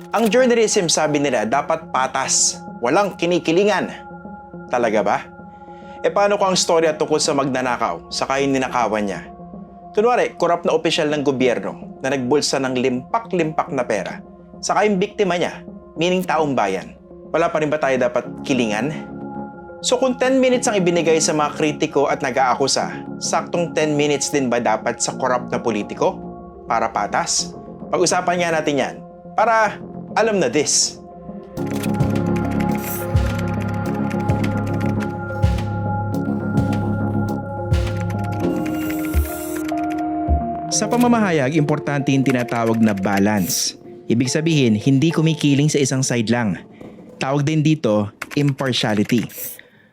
Ang journalism, sabi nila, dapat patas, walang kinikilingan. Talaga ba? Paano kung ang storya tungkol sa magnanakaw, saka yung ninakawan niya? Kunwari, korap na opisyal ng gobyerno na nagbulsa ng limpak-limpak na pera, saka yung biktima niya, meaning taong bayan. Wala pa rin ba tayo dapat kilingan? So kung 10 minutes ang ibinigay sa mga kritiko at nag-aakusa, saktong 10 minutes din ba dapat sa korap na politiko? Para patas? Pag-usapan nga natin yan. Para alam na this. Sa pamamahayag, importante yung tinatawag na balance. Ibig sabihin, hindi kumikiling sa isang side lang. Tawag din dito, impartiality.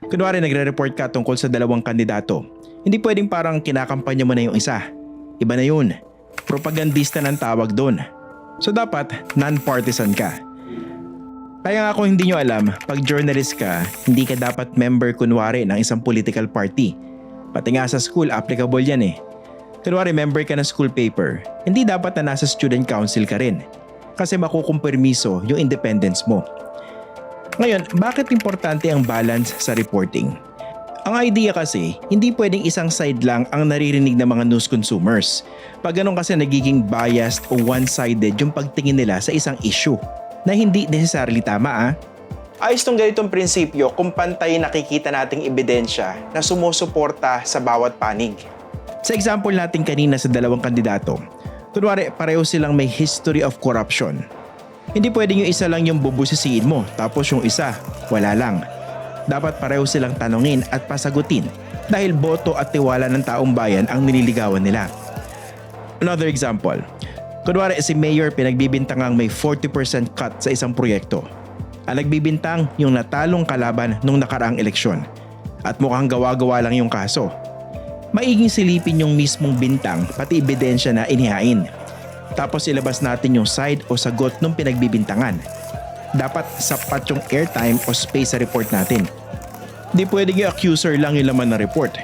Kunwari nagre-report ka tungkol sa dalawang kandidato, hindi pwedeng parang kinakampanya mo na yung isa. Iba na yun. Propagandista ng tawag doon. So dapat non-partisan ka. Kaya nga kung hindi nyo alam, pag journalist ka, hindi ka dapat member kunwari ng isang political party. Pati nga sa school, applicable yan eh. Kunwari member ka ng school paper, hindi dapat na nasa student council ka rin. Kasi makukumpermiso yung independence mo. Ngayon, bakit importante ang balance sa reporting? Ang idea kasi, hindi pwedeng isang side lang ang naririnig ng mga news consumers. Pag ganun kasi nagiging biased o one-sided yung pagtingin nila sa isang issue na hindi necessarily tama. Ayos tong ganitong prinsipyo kung pantay nakikita nating ebidensya na sumusuporta sa bawat panig. Sa example natin kanina sa dalawang kandidato, kunwari pareho silang may history of corruption. Hindi pwedeng yung isa lang yung bubusisiin mo tapos yung isa, wala lang. Dapat pareho silang tanungin at pasagutin dahil boto at tiwala ng taong bayan ang nililigawan nila. Another example, kunwari si Mayor pinagbibintangang may 40% cut sa isang proyekto. Ang nagbibintang yung natalong kalaban nung nakaraang eleksyon at mukhang gawa-gawa lang yung kaso. Maiging silipin yung mismong bintang pati ebidensya na inihain. Tapos ilabas natin yung side o sagot ng pinagbibintangan. Dapat sapat yung airtime o space sa report natin. Di pwedeng yung accuser lang yung laman ng report.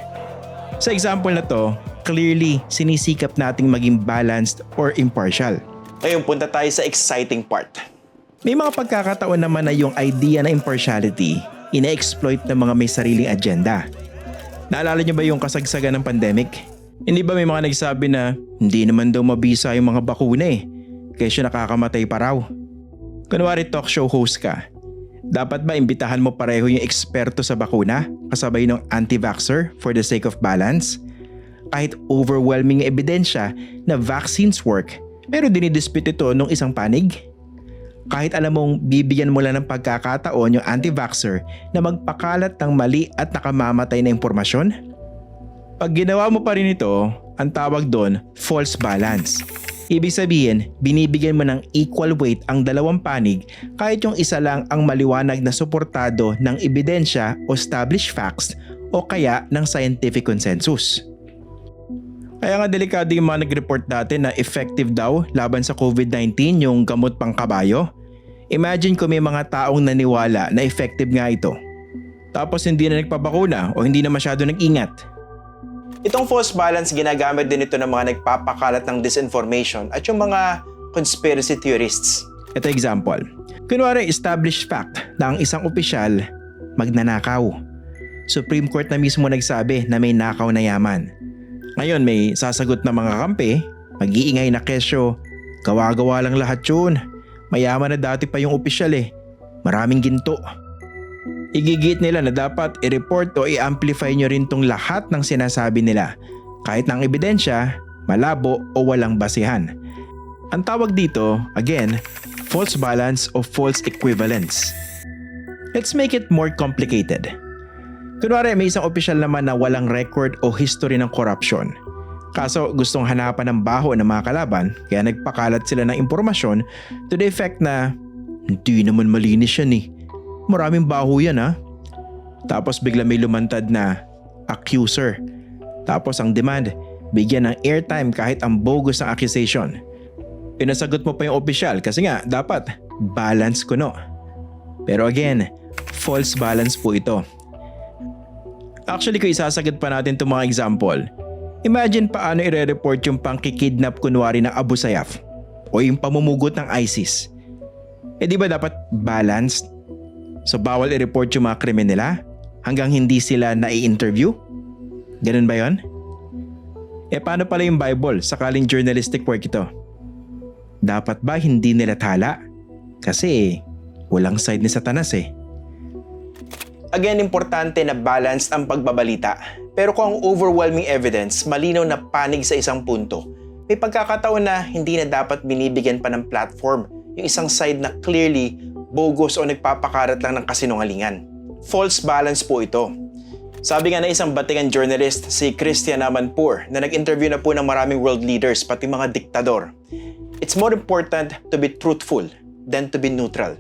Sa example na to, clearly sinisikap nating maging balanced or impartial. Ngayon punta tayo sa exciting part. May mga pagkakataon naman na yung idea na impartiality ina-exploit ng mga may sariling agenda. Naalala niyo ba yung kasagsagan ng pandemic? Hindi ba may mga nagsabi na hindi naman daw mabisa yung mga bakuna kaysa nakakamatay pa raw? Kunwari talk show host ka, dapat ba imbitahan mo pareho yung eksperto sa bakuna kasabay ng anti-vaxxer for the sake of balance? Kahit overwhelming ebidensya na vaccines work, pero dinidispute ito nung isang panig? Kahit alam mong bibigyan mo lang ng pagkakataon yung anti-vaxxer na magpakalat ng mali at nakamamatay na impormasyon? Pag ginawa mo pa rin ito, ang tawag doon false balance. Ibig sabihin, binibigyan mo ng equal weight ang dalawang panig kahit yung isa lang ang maliwanag na suportado ng ebidensya o established facts o kaya ng scientific consensus. Kaya nga delikado yung mga nag-report dati na effective daw laban sa COVID-19 yung gamot pang kabayo. Imagine kung may mga taong naniwala na effective nga ito. Tapos hindi na nagpabakuna o hindi na masyado nag-ingat. Itong false balance ginagamit din ito ng mga nagpapakalat ng disinformation at yung mga conspiracy theorists. Ito example. Kunwari established fact na ang isang opisyal magnanakaw. Supreme Court na mismo nagsabi na may nakaw na yaman. Ngayon may sasagot na mga kampe, mag-iingay na kesyo, gawa-gawa lang lahat yun. Mayaman na dati pa yung opisyal maraming ginto. Igigit nila na dapat i-report o i-amplify nyo rin tong lahat ng sinasabi nila kahit ng ebidensya, malabo o walang basihan. Ang tawag dito, again, false balance o false equivalence. Let's make it more complicated. Kunwari may isang opisyal naman na walang record o history ng corruption. Kaso gustong hanapan ng baho ng mga kalaban kaya nagpakalat sila ng impormasyon to the effect na hindi naman malinis yan Maraming baho yan Tapos bigla may lumantad na accuser. Tapos ang demand, bigyan ng airtime kahit ang bogus ng accusation. Pinasagot mo pa yung opisyal kasi nga dapat balance kuno. Pero again, false balance po ito. Actually kung isasagad pa natin itong mga example, imagine paano i-report yung pangkikidnap kunwari ng Abu Sayyaf o yung pamumugot ng ISIS. Di ba dapat balanced? So bawal i-report yung mga krimen nila hanggang hindi sila nai-interview? Ganun ba yon? Paano pala yung Bible sakaling journalistic work ito? Dapat ba hindi nila tala? Kasi walang side ni Satanas eh. Again, importante na balanced ang pagbabalita. Pero kung ang overwhelming evidence malinaw na panig sa isang punto, may pagkakataon na hindi na dapat binibigyan pa ng platform yung isang side na clearly bogus o nagpapakarat lang ng kasinungalingan. False balance po ito. Sabi nga na isang batikan journalist, si Christian Amanpour, na nag-interview na po ng maraming world leaders pati mga diktador. It's more important to be truthful than to be neutral.